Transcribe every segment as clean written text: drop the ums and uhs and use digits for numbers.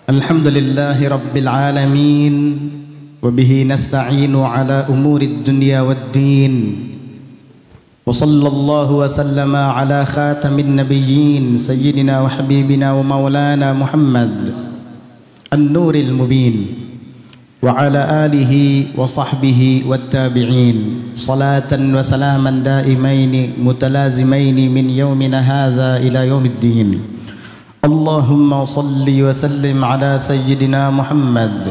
Alhamdulillahi Rabbil Alamin. Wabihi nasta'inu ala umuri dunya wad-din. Wa sallallahu wa sallama ala khatamin nabiyyin Sayyidina wa habibina wa maulana Muhammad An-Nuril Mubin. Wa ala alihi wa sahbihi wat-tabi'in. Salatan wa salaman daimaini mutalazimaini min yawmina hadha ila yawmiddin. Allahumma salli wa sallim ala Sayyidina Muhammad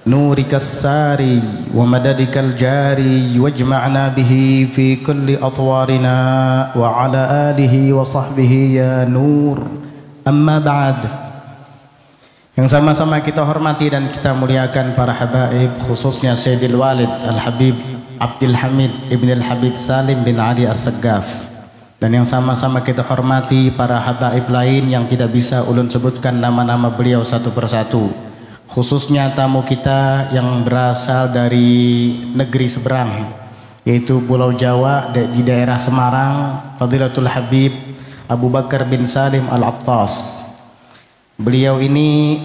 Nurika as-sari wa madadika al-jari wajma'na bihi fi kulli atwarina wa ala alihi wa sahbihi ya nur. Amma ba'd. Yang sama-sama kita hormati dan kita muliakan para habaib, khususnya Sayyidil Walid Al-Habib Abdul Hamid Ibn Al-Habib Salim bin Ali As-Saggaf. Dan yang sama-sama kita hormati para habaib lain yang tidak bisa ulun sebutkan nama-nama beliau satu persatu, khususnya tamu kita yang berasal dari negeri seberang, yaitu Pulau Jawa di daerah Semarang, Fadilatul Habib Abu Bakar bin Salim Al-Attas. Beliau ini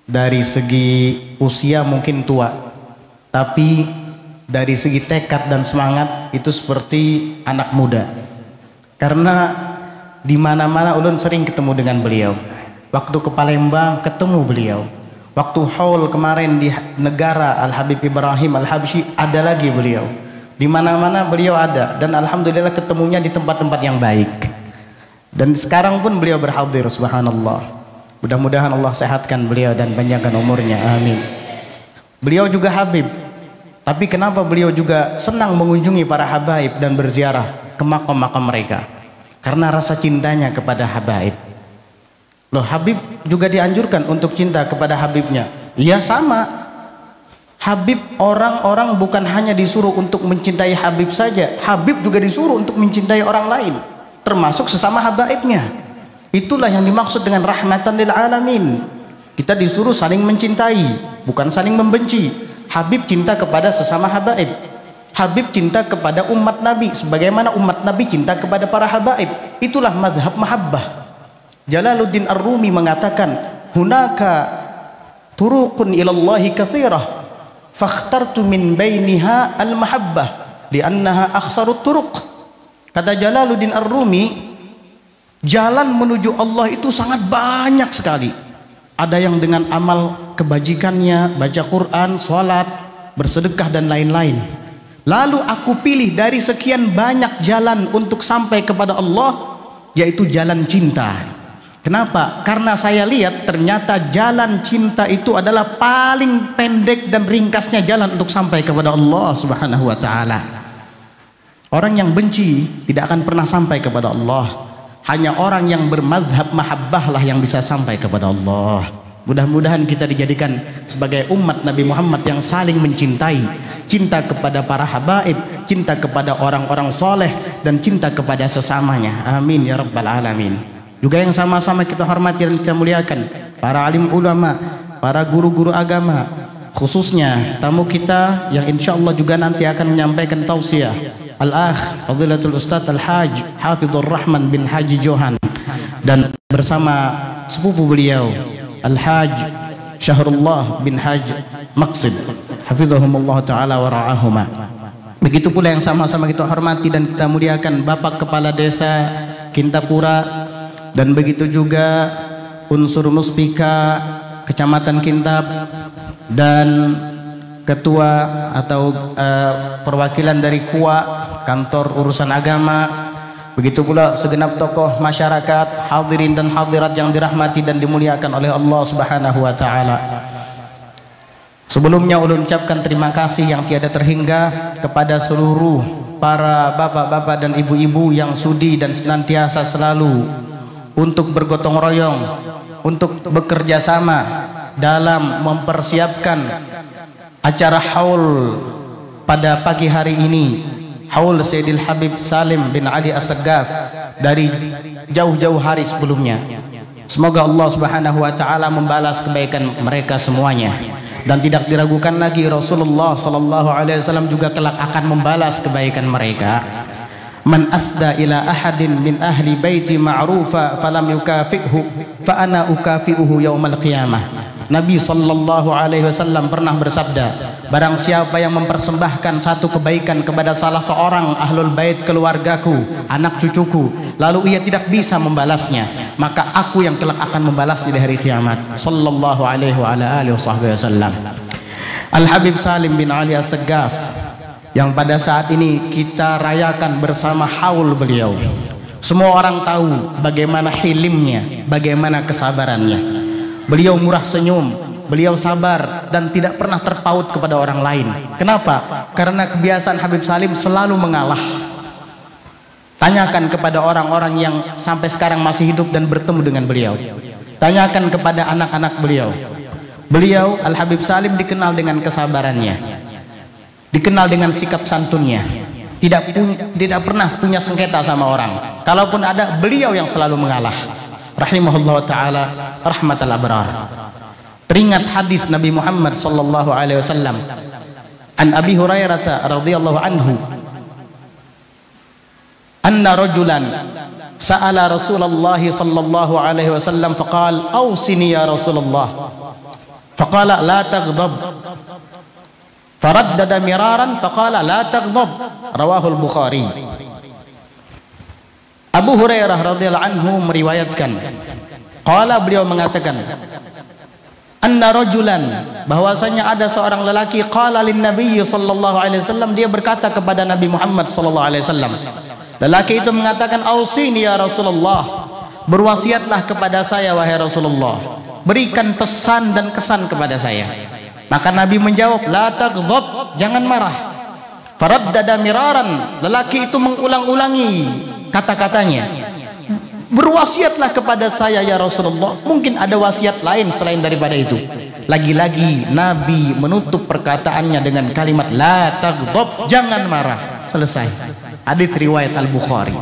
dari segi usia mungkin tua, tapi dari segi tekad dan semangat itu seperti anak muda. Karena di mana-mana ulun sering ketemu dengan beliau. Waktu ke Palembang ketemu beliau. Waktu haul kemarin di negara Al-Habib Ibrahim Al-Habsyi ada lagi beliau. Di mana-mana beliau ada, dan alhamdulillah ketemunya di tempat-tempat yang baik. Dan sekarang pun beliau berhadir, subhanallah. Mudah-mudahan Allah sehatkan beliau dan panjangkan umurnya, amin. Beliau juga habib. Tapi kenapa beliau juga senang mengunjungi para habaib dan berziarah ke makam-makam mereka? Karena rasa cintanya kepada habaib. Loh, habib juga dianjurkan untuk cinta kepada habibnya. Iya, sama. Habib, orang-orang bukan hanya disuruh untuk mencintai habib saja, habib juga disuruh untuk mencintai orang lain, termasuk sesama habaibnya. Itulah yang dimaksud dengan rahmatan lil alamin. Kita disuruh saling mencintai, bukan saling membenci. Habib cinta kepada sesama habaib. Habib cinta kepada umat Nabi sebagaimana umat Nabi cinta kepada para habaib. Itulah madhab mahabbah. Jalaluddin Ar-Rumi mengatakan, hunaka turuqun ilallahi kathirah fakhtartu min bainiha al-mahabbah liannaha akhsarut turuq. Kata Jalaluddin Ar-Rumi, jalan menuju Allah itu sangat banyak sekali. Ada yang dengan amal kebajikannya, baca Quran, sholat, bersedekah dan lain-lain. Lalu aku pilih dari sekian banyak jalan untuk sampai kepada Allah, yaitu jalan cinta. Kenapa? Karena saya lihat ternyata jalan cinta itu adalah paling pendek dan ringkasnya jalan untuk sampai kepada Allah Subhanahu wa ta'ala. Orang yang benci tidak akan pernah sampai kepada Allah. Hanya orang yang bermadhab mahabbah lah yang bisa sampai kepada Allah. Mudah-mudahan kita dijadikan sebagai umat Nabi Muhammad yang saling mencintai, cinta kepada para habaib, cinta kepada orang-orang soleh, dan cinta kepada sesamanya. Amin ya rabbal alamin. Juga yang sama-sama kita hormati dan kita muliakan para alim ulama, para guru-guru agama, khususnya tamu kita yang insya Allah juga nanti akan menyampaikan tausiah, Al-Akh Fadilatul Ustadz Al-Haj Hafizur Rahman bin Haji Johan, dan bersama sepupu beliau Al-Haj Syahrullah bin Haj Maqsid hafizahumullah ta'ala wa ra'ahuma. Begitu pula yang sama-sama kita hormati dan kita muliakan Bapak Kepala Desa Kintapura, dan begitu juga unsur muspika Kecamatan Kintab, dan ketua atau perwakilan dari KUA, kantor urusan agama. Begitu pula segenap tokoh masyarakat, hadirin dan hadirat yang dirahmati dan dimuliakan oleh Allah Subhanahu wa ta'ala. Sebelumnya ulun ucapkan terima kasih yang tiada terhingga kepada seluruh para bapak-bapak dan ibu-ibu yang sudi dan senantiasa selalu untuk bergotong royong, untuk bekerja sama dalam mempersiapkan acara haul pada pagi hari ini, haul Sayyidil Habib Salim bin Ali As-Saggaf dari jauh-jauh hari sebelumnya. Semoga Allah Subhanahu wa ta'ala membalas kebaikan mereka semuanya, dan tidak diragukan lagi Rasulullah sallallahu alaihi wasallam juga kelak akan membalas kebaikan mereka. Man asda ila ahadin min ahli baiti ma'rufa falam yukafi'hu fa ana ukafi'uhu yaumal qiyamah. Nabi sallallahu alaihi wasallam pernah bersabda, barang siapa yang mempersembahkan satu kebaikan kepada salah seorang ahlul bait keluargaku, anak cucuku, lalu ia tidak bisa membalasnya, maka aku yang kelak akan membalasnya di hari kiamat. Sallallahu alaihi wa ala alihi wasallam. Al Habib Salim bin Ali As-Saggaf yang pada saat ini kita rayakan bersama haul beliau. Semua orang tahu bagaimana hilimnya, bagaimana kesabarannya. Beliau murah senyum, beliau sabar dan tidak pernah terpaut kepada orang lain. Kenapa? Karena kebiasaan Habib Salim selalu mengalah. Tanyakan kepada orang-orang yang sampai sekarang masih hidup dan bertemu dengan beliau. Tanyakan kepada anak-anak beliau. Beliau, Al Habib Salim, dikenal dengan kesabarannya, dikenal dengan sikap santunnya, tidak pernah punya sengketa sama orang. Kalaupun ada, beliau yang selalu mengalah. Rahimahullah ta'ala rahmatal abrar. Teringat hadis Nabi Muhammad sallallahu alaihi wasallam an Abi Hurairah radhiyallahu anhu anna rajulan sa'ala Rasulullah sallallahu alaihi wasallam faqala awsini ya Rasulullah faqala la taghdab faraddada miraran faqala la taghdab rawahul Bukhari. Abu Hurairah radhiyallahu anhu meriwayatkan, qala, beliau mengatakan, anna rajulan, bahwasanya ada seorang lelaki, qala lin Nabi sallallahu alaihi wasallam, dia berkata kepada Nabi Muhammad sallallahu alaihi wasallam. Lelaki itu mengatakan, ausini ya Rasulullah, berwasiatlah kepada saya wahai Rasulullah, berikan pesan dan kesan kepada saya. Maka Nabi menjawab, la taghdab, jangan marah. Faraddada miraran, lelaki itu mengulang-ulangi kata-katanya, berwasiatlah kepada saya ya Rasulullah. Mungkin ada wasiat lain selain daripada itu. Lagi-lagi Nabi menutup perkataannya dengan kalimat la taghdab, jangan marah. Selesai. Hadis riwayat Al-Bukhari.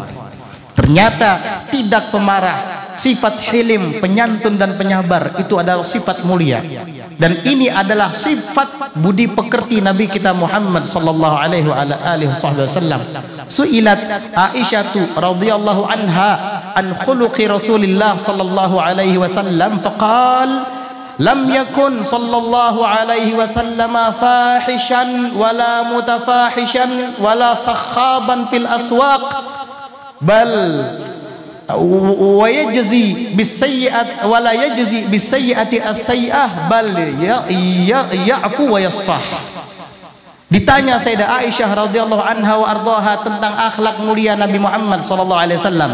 Ternyata tidak pemarah, sifat hilim, penyantun dan penyabar itu adalah sifat mulia, dan ini adalah sifat budi pekerti Nabi kita Muhammad sallallahu alaihi wasallam. Su'ilat Aisyah radhiyallahu anha an khuluqi Rasulillah sallallahu alaihi wasallam faqal lam yakun sallallahu alaihi wasallam fahishan wala mutafahishan wala sakhaban fil aswaq bal wa yajzi bisayyi'at wa la yajzi bisayyi'ati as-sayyi'ah bal ya'fu wa yasfah. Ditanya Sayyidah Aisyah radhiyallahu anha wa ardhaha tentang akhlak mulia Nabi Muhammad sallallahu alaihi wasallam,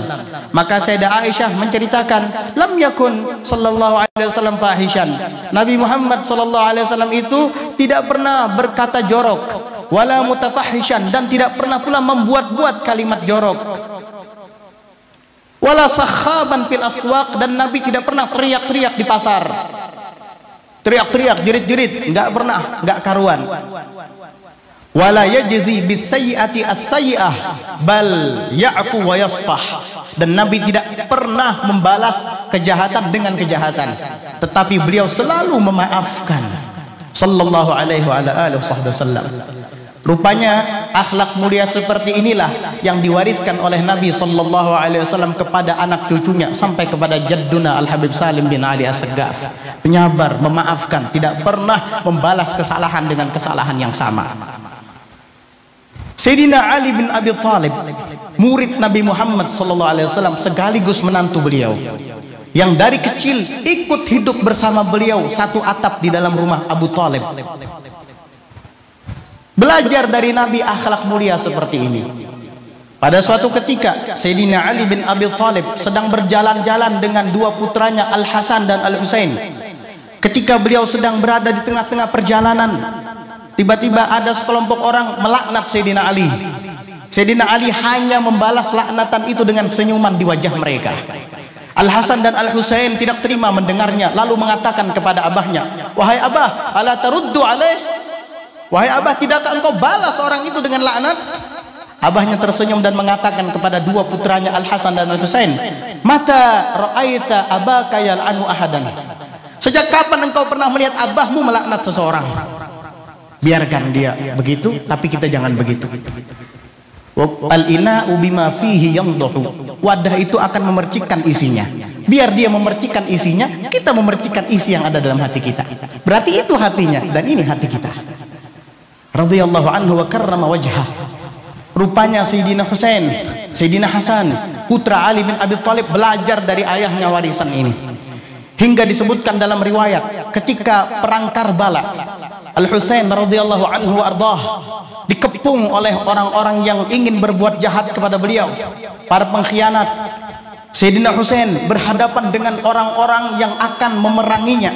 maka Sayyidah Aisyah menceritakan, lam yakun sallallahu alaihi wasallam fahishan, Nabi Muhammad sallallahu alaihi wasallam itu tidak pernah berkata jorok, wala mutafahishan, dan tidak pernah pula membuat-buat kalimat jorok, wala sakhaban fil aswaq, dan Nabi tidak pernah teriak-teriak di pasar, teriak-teriak, jerit-jerit, enggak pernah, enggak karuan. Wala yajzi bisayyi'ati as-sayyi'ah bal ya'fu wa yasfah, dan Nabi tidak pernah membalas kejahatan dengan kejahatan, tetapi beliau selalu memaafkan sallallahu alaihi wa ala alihi wasallam. Rupanya akhlak mulia seperti inilah yang diwariskan oleh Nabi sallallahu alaihi wasallam kepada anak cucunya sampai kepada jadduna Al Habib Salim bin Ali As-Saggaf. Penyabar, memaafkan, tidak pernah membalas kesalahan dengan kesalahan yang sama. Sayyidina Ali bin Abi Thalib, murid Nabi Muhammad sallallahu alaihi wasallam sekaligus menantu beliau, yang dari kecil ikut hidup bersama beliau satu atap di dalam rumah Abu Thalib. Belajar dari Nabi akhlak mulia seperti ini. Pada suatu ketika Sayyidina Ali bin Abi Thalib sedang berjalan-jalan dengan dua putranya Al Hasan dan Al Husain. Ketika beliau sedang berada di tengah-tengah perjalanan, tiba-tiba ada sekelompok orang melaknat Sayyidina Ali. Sayyidina Ali hanya membalas laknatan itu dengan senyuman di wajah mereka. Al Hasan dan Al Husain tidak terima mendengarnya, lalu mengatakan kepada abahnya, wahai abah, ala taruddu alaih, wahai abah, tidakkah engkau balas orang itu dengan laknat? Abahnya tersenyum dan mengatakan kepada dua putranya Al Hasan dan Al Husain, mata ra'aita abaka yal'anu ahadan, sejak kapan engkau pernah melihat abahmu melaknat seseorang? Biarkan dia begitu, tapi kita jangan begitu. Al-ina'u bima fihi yandahu. Wadah itu akan memercikkan isinya. Biar dia memercikkan isinya, kita memercikkan isi yang ada dalam hati kita. Berarti itu hatinya, dan ini hati kita. Radhiyallahu anhu wa karrama wajhah. Rupanya Sayyidina Husain, Sayyidina Hasan, putra Ali bin Abi Thalib, belajar dari ayahnya warisan ini. Hingga disebutkan dalam riwayat ketika perang Karbala, Al-Husain radhiyallahu anhu wa ardah dikepung oleh orang-orang yang ingin berbuat jahat kepada beliau, para pengkhianat. Sayyidina Husain berhadapan dengan orang-orang yang akan memeranginya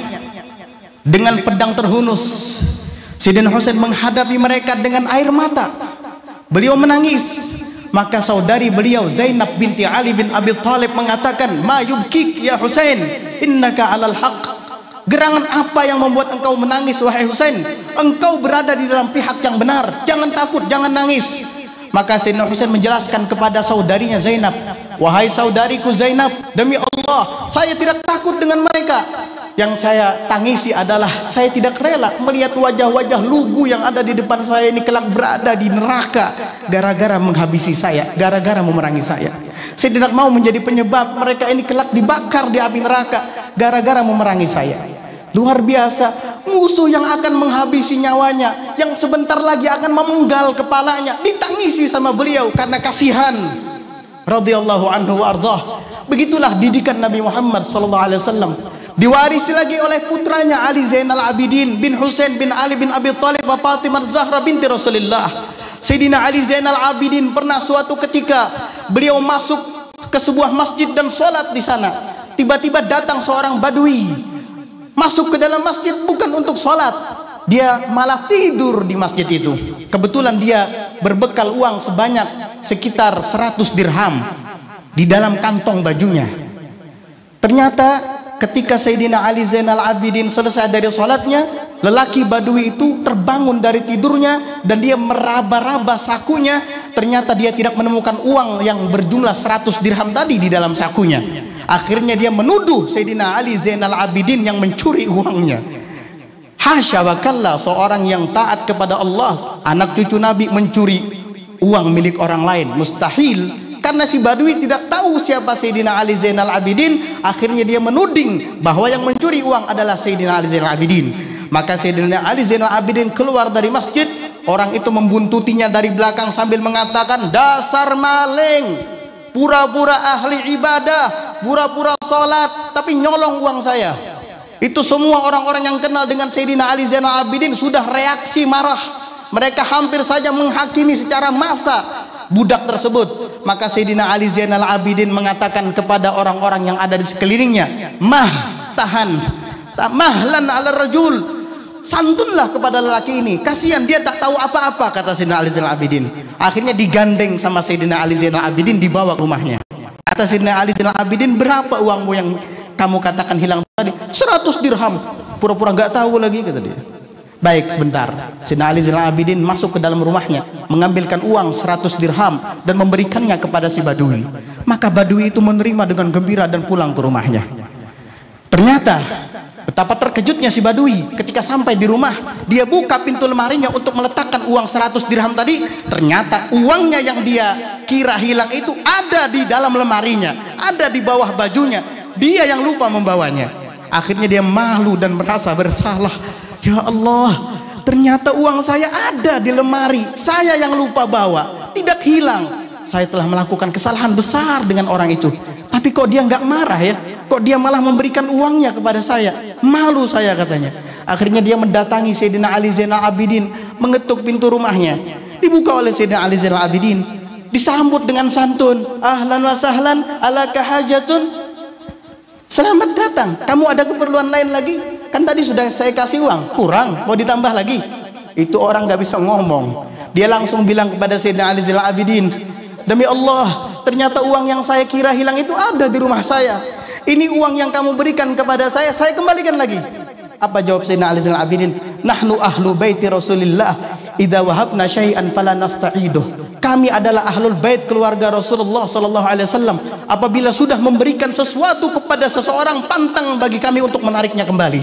dengan pedang terhunus. Sayyidina Husain menghadapi mereka dengan air mata. Beliau menangis. Maka saudari beliau Zainab binti Ali bin Abi Thalib mengatakan, "Ma yubkik ya Husain, innaka 'alal haqq." Gerangan apa yang membuat engkau menangis wahai Husain? Engkau berada di dalam pihak yang benar. Jangan takut, jangan nangis. Maka Sayyidina Husain menjelaskan kepada saudarinya Zainab, "Wahai saudariku Zainab, demi Allah, saya tidak takut dengan mereka. Yang saya tangisi adalah saya tidak rela melihat wajah-wajah lugu yang ada di depan saya ini kelak berada di neraka gara-gara menghabisi saya, gara-gara memerangi saya. Saya tidak mau menjadi penyebab mereka ini kelak dibakar di api neraka gara-gara memerangi saya." Luar biasa, musuh yang akan menghabisi nyawanya, yang sebentar lagi akan memenggal kepalanya, ditangisi sama beliau karena kasihan. Radhiyallahu anhu wa ardhah. Begitulah didikan Nabi Muhammad sallallahu alaihi wasallam. Diwarisi lagi oleh putranya Ali Zainal Abidin bin Husain bin Ali bin Abi Thalib wa Fatimah Zahra binti Rasulullah. Sayyidina Ali Zainal Abidin pernah suatu ketika beliau masuk ke sebuah masjid dan sholat di sana. Tiba-tiba datang seorang badui masuk ke dalam masjid bukan untuk sholat, dia malah tidur di masjid itu. Kebetulan dia berbekal uang sebanyak sekitar 100 dirham di dalam kantong bajunya. Ternyata ketika Sayyidina Ali Zainal Abidin selesai dari sholatnya, lelaki badui itu terbangun dari tidurnya dan dia meraba-raba sakunya. Ternyata dia tidak menemukan uang yang berjumlah 100 dirham tadi di dalam sakunya. Akhirnya dia menuduh Sayyidina Ali Zainal Abidin yang mencuri uangnya. Hasya wa kalla, seorang yang taat kepada Allah, anak cucu Nabi mencuri uang milik orang lain, mustahil. Karena si badui tidak tahu siapa Sayyidina Ali Zainal Abidin, akhirnya dia menuding bahwa yang mencuri uang adalah Sayyidina Ali Zainal Abidin. Maka Sayyidina Ali Zainal Abidin keluar dari masjid. Orang itu membuntutinya dari belakang sambil mengatakan, "Dasar maling, pura-pura ahli ibadah, pura-pura sholat, tapi nyolong uang saya." Itu semua orang-orang yang kenal dengan Sayyidina Ali Zainal Abidin sudah reaksi marah. Mereka hampir saja menghakimi secara massa budak tersebut. Maka Sayyidina Ali Zainal Abidin mengatakan kepada orang-orang yang ada di sekelilingnya, tahan, mahlan ala rajul." Santunlah kepada lelaki ini, kasihan dia tak tahu apa-apa, kata Sayyidina Ali Zainal Abidin. Akhirnya digandeng sama Sayyidina Ali Zainal Abidin, dibawa ke rumahnya. Kata Sayyidina Ali Zainal Abidin, "Berapa uangmu yang kamu katakan hilang tadi?" 100 dirham. Pura-pura gak tahu lagi, kata dia. Baik, sebentar. Sayyidina Ali Zainal Abidin masuk ke dalam rumahnya, mengambilkan uang 100 dirham dan memberikannya kepada si badui. Maka badui itu menerima dengan gembira dan pulang ke rumahnya. Ternyata betapa terkejutnya si badui ketika sampai di rumah. Dia buka pintu lemarinya untuk meletakkan uang 100 dirham tadi. Ternyata uangnya yang dia kira hilang itu ada di dalam lemarinya, ada di bawah bajunya. Dia yang lupa membawanya. Akhirnya dia malu dan merasa bersalah. Ya Allah, ternyata uang saya ada di lemari, saya yang lupa bawa, tidak hilang. Saya telah melakukan kesalahan besar dengan orang itu. Tapi kok dia nggak marah ya? Kok dia malah memberikan uangnya kepada saya? Malu saya, katanya. Akhirnya dia mendatangi Sayyidina Ali Zainal Abidin, mengetuk pintu rumahnya. Dibuka oleh Sayyidina Ali Zainal Abidin, disambut dengan santun. "Ahlan wa sahlan, alaka hajatun?" Selamat datang, kamu ada keperluan lain lagi? Kan tadi sudah saya kasih uang, kurang, mau ditambah lagi? Itu orang nggak bisa ngomong. Dia langsung bilang kepada Sayyidina Ali Zainal Abidin, "Demi Allah, ternyata uang yang saya kira hilang itu ada di rumah saya. Ini uang yang kamu berikan kepada saya kembalikan lagi." Apa jawab Sayyidina Ali Zainal Abidin? "Nahnu ahlu baiti Rasulillah, idza wahabna syai'an fala nasta'iduh." Kami adalah ahlul bait, keluarga Rasulullah sallallahu alaihi wasallam. Apabila sudah memberikan sesuatu kepada seseorang, pantang bagi kami untuk menariknya kembali.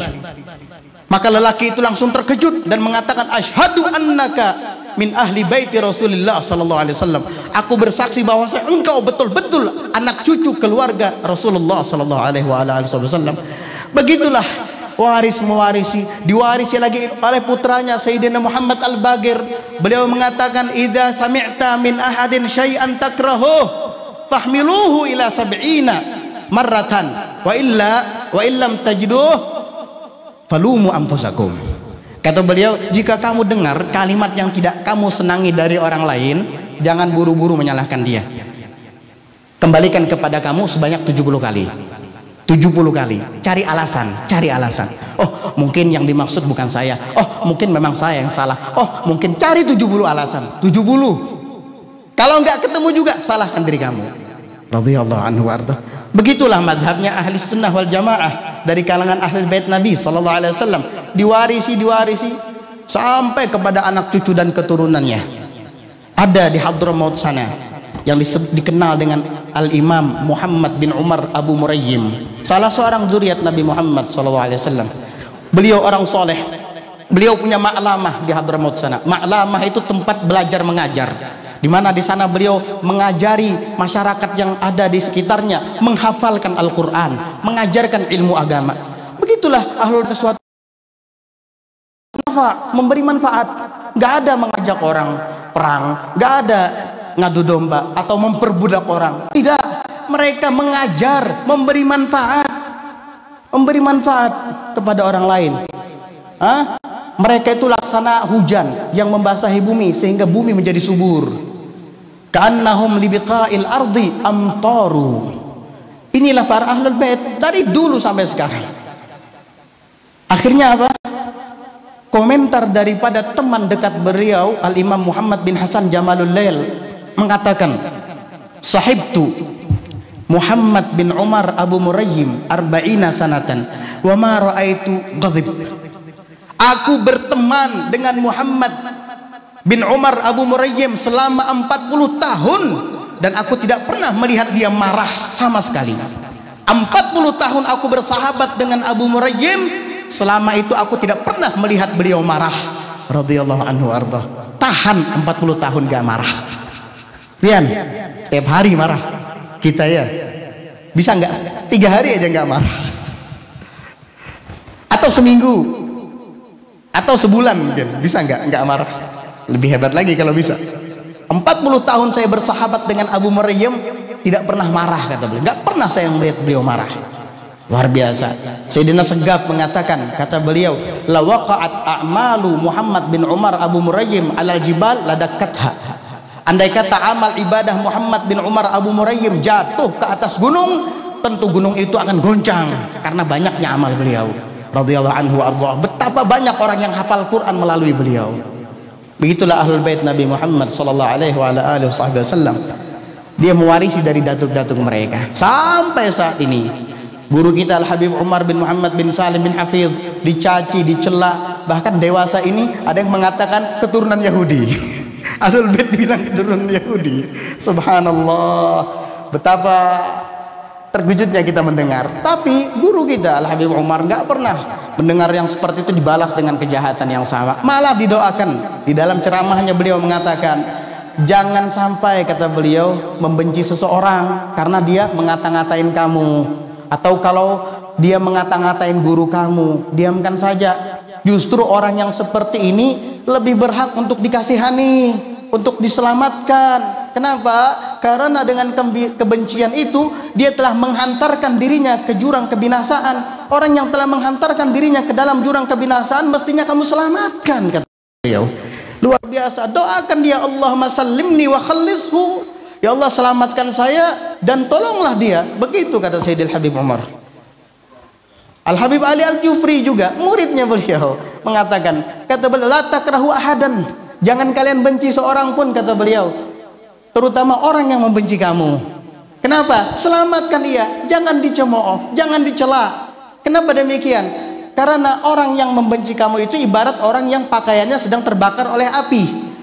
Maka lelaki itu langsung terkejut dan mengatakan, "Asyhadu annaka min ahli baiti Rasulullah sallallahu alaihi wasallam. Aku bersaksi bahwa engkau betul-betul anak cucu keluarga Rasulullah sallallahu alaihi wasallam. Begitulah waris mewarisi, diwarisi lagi oleh putranya Sayyidina Muhammad Al-Bagir. Beliau mengatakan, idza sami'ta min ahadin syai'an takrahu fahmiluhu ila sab'ina marratan wa illam tajiduh falumu anfusakum. Kata beliau, jika kamu dengar kalimat yang tidak kamu senangi dari orang lain, jangan buru-buru menyalahkan dia. Kembalikan kepada kamu sebanyak 70 kali. 70 kali, cari alasan. Oh, mungkin yang dimaksud bukan saya. Oh, mungkin memang saya yang salah. Oh, mungkin cari 70 alasan. 70. Kalau enggak ketemu juga, salahkan diri kamu. Radhiyallahu anhu warda. Begitulah madhabnya ahli sunnah wal jamaah dari kalangan ahli bait Nabi sallallahu alaihi wasallam. Diwarisi sampai kepada anak cucu dan keturunannya. Ada di Hadramaut sana yang dikenal dengan Al-Imam Muhammad bin Umar Abu Murayyim, salah seorang zuriat Nabi Muhammad SAW. Beliau orang soleh, beliau punya ma'lamah di Hadramaut sana. Ma'lamah itu tempat belajar mengajar, di mana di sana beliau mengajari masyarakat yang ada di sekitarnya menghafalkan Al-Quran, mengajarkan ilmu agama. Begitulah ahlul sesuatu memberi manfaat. Gak ada mengajak orang perang, gak ada ngadu domba atau memperbudak orang. Tidak, mereka mengajar, memberi manfaat kepada orang lain. Mereka itu laksana hujan yang membasahi bumi sehingga bumi menjadi subur. Ka'annahum libiqa'il ardi amtaru. Inilah para ahlul bait dari dulu sampai sekarang. Akhirnya apa? Komentar daripada teman dekat beliau, Al-Imam Muhammad bin Hasan Jamalul Lail, mengatakan, sahibtu Muhammad bin Umar Abu Murayyim arba'ina sanatan wa ma ra'aitu ghadib. Aku berteman dengan Muhammad bin Umar Abu Murayyim selama 40 tahun dan aku tidak pernah melihat dia marah sama sekali. 40 tahun aku bersahabat dengan Abu Murayyim, selama itu aku tidak pernah melihat beliau marah. Radhiyallahu anhu arda. Tahan 40 tahun gak marah. Pian, setiap hari marah kita ya, bisa nggak 3 hari aja nggak marah, atau seminggu atau sebulan mungkin bisa nggak marah. Lebih hebat lagi kalau bisa. 40 tahun saya bersahabat dengan Abu Murayyim tidak pernah marah, kata beliau. Nggak pernah saya melihat beliau marah. Luar biasa. Sayyidina Segaf mengatakan, kata beliau, la waqa'at a'malu Muhammad bin Umar Abu Murayyim alal jibal ladakatha. Andai kata amal ibadah Muhammad bin Umar Abu Murayyim jatuh ke atas gunung, tentu gunung itu akan goncang karena banyaknya amal beliau. Radhiyallahu anhu arda. Betapa banyak orang yang hafal Quran melalui beliau. Begitulah ahlul bait Nabi Muhammad sallallahu alaihi wasallam. Dia mewarisi dari datuk-datuk mereka sampai saat ini. Guru kita Al-Habib Umar bin Muhammad bin Salim bin Hafidh dicaci, dicela, bahkan dewasa ini ada yang mengatakan keturunan Yahudi. Ahlul bait bilang keturunan Yahudi. Subhanallah, betapa terkejutnya kita mendengar. Tapi guru kita Al-Habib Umar nggak pernah mendengar yang seperti itu dibalas dengan kejahatan yang sama, malah didoakan. Di dalam ceramahnya beliau mengatakan, jangan sampai, kata beliau, membenci seseorang karena dia ngata-ngatain kamu, atau kalau dia ngata-ngatain guru kamu, diamkan saja. Justru orang yang seperti ini lebih berhak untuk dikasihani, untuk diselamatkan. Kenapa? Karena dengan kebencian itu dia telah menghantarkan dirinya ke jurang kebinasaan. Orang yang telah menghantarkan dirinya ke dalam jurang kebinasaan mestinya kamu selamatkan, kata beliau. Luar biasa. Doakan dia, Allahumma sallimni wa khallishu. Ya Allah, selamatkan saya dan tolonglah dia. Begitu kata Sayyidil Habib Umar. Al-Habib Ali Al-Jufri juga muridnya beliau mengatakan, kata beliau, la takrahu ahadan, jangan kalian benci seorang pun, kata beliau, terutama orang yang membenci kamu. Kenapa? Selamatkan dia, jangan dicemooh, jangan dicela. Kenapa demikian? Karena orang yang membenci kamu itu ibarat orang yang pakaiannya sedang terbakar oleh api.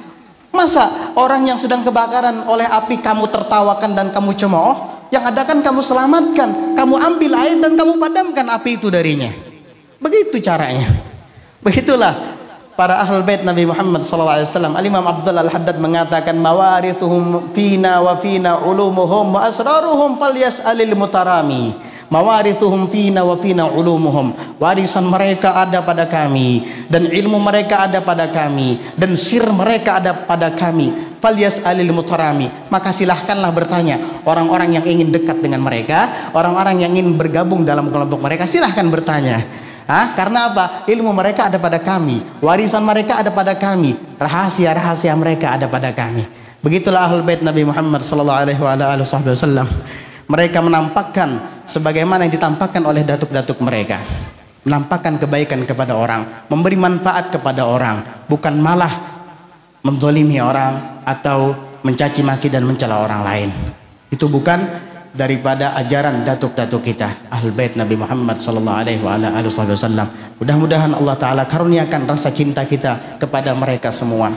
Masa orang yang sedang kebakaran oleh api kamu tertawakan dan kamu cemooh? Yang ada kan kamu selamatkan, kamu ambil air dan kamu padamkan api itu darinya. Begitu caranya. Begitulah para ahlul bait Nabi Muhammad sallallahu alaihi wasallam. Al-Imam Abdul Al-Haddad mengatakan mawarithuhum fina wa fina ulumuhum wa asraruhum falyas'alil mutarami. Mawarithuhum fina wa fina ulumuhum. Warisan mereka ada pada kami dan ilmu mereka ada pada kami dan sir mereka ada pada kami. Falyas'alil mutarami. Maka silahkanlah bertanya orang-orang yang ingin dekat dengan mereka, orang-orang yang ingin bergabung dalam kelompok mereka, silahkan bertanya. Karena apa? Ilmu mereka ada pada kami, warisan mereka ada pada kami, rahasia-rahasia mereka ada pada kami. Begitulah ahlul bait Nabi Muhammad sallallahu alaihi wasallam. Mereka menampakkan sebagaimana yang ditampakkan oleh datuk-datuk mereka, menampakkan kebaikan kepada orang, memberi manfaat kepada orang, bukan malah menzalimi orang atau mencaci maki dan mencela orang lain. Itu bukan daripada ajaran datuk-datuk kita ahlul bait Nabi Muhammad sallallahu alaihi wasallam. Mudah-mudahan Allah taala karuniakan rasa cinta kita kepada mereka semua,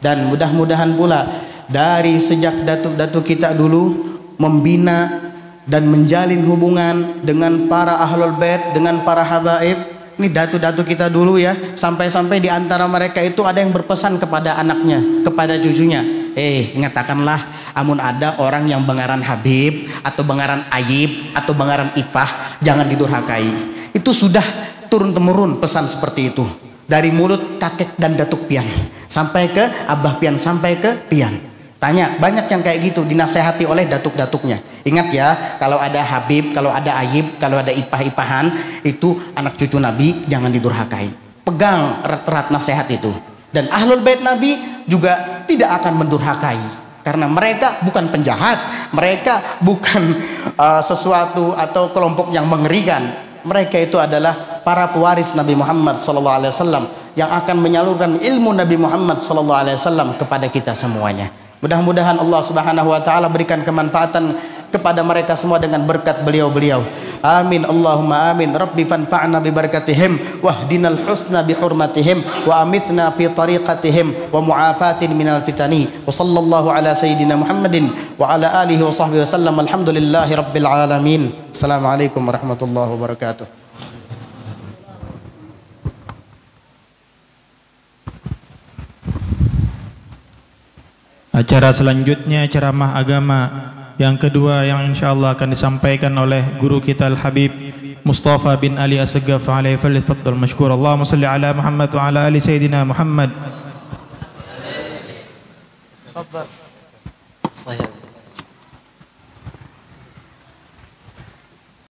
dan mudah-mudahan pula dari sejak datuk-datuk kita dulu membina dan menjalin hubungan dengan para ahlul bait, dengan para habaib. Ini datu-datu kita dulu ya, sampai-sampai di antara mereka itu ada yang berpesan kepada anaknya, kepada cucunya, ngatakanlah amun ada orang yang bengaran Habib atau bengaran Ayib atau bengaran Ipah, jangan didurhakai. Itu sudah turun temurun pesan seperti itu dari mulut kakek dan datuk pian sampai ke abah pian sampai ke pian. Tanya, banyak yang kayak gitu dinasehati oleh datuk-datuknya. Ingat ya, kalau ada Habib, kalau ada Ayib, kalau ada Ipah-Ipahan, itu anak cucu Nabi, jangan didurhakai. Pegang erat-erat nasihat itu. Dan ahlul bait Nabi juga tidak akan mendurhakai, karena mereka bukan penjahat, mereka bukan sesuatu atau kelompok yang mengerikan. Mereka itu adalah para pewaris Nabi Muhammad SAW yang akan menyalurkan ilmu Nabi Muhammad SAW kepada kita semuanya. Mudah-mudahan Allah Subhanahu wa taala berikan kemanfaatan kepada mereka semua dengan berkat beliau-beliau. Amin Allahumma amin. Rabbi fanfa'na bi barakatihim wahdinal husna bi hurmatihim wa amitna fi tariqatihim wa mu'afatin minal fitani. Wa sallallahu ala sayyidina Muhammadin wa ala alihi wa sahbihi wasallam. Alhamdulillahi rabbil alamin. Assalamualaikum warahmatullahi wabarakatuh. Acara selanjutnya ceramah agama yang kedua yang insyaallah akan disampaikan oleh guru kita Al-Habib Mustafa bin Ali As-Saggaf alaihi falyatafaddal mashkur. Allahumma shalli ala Muhammad wa ala ali sayyidina Muhammad. Tafadhal.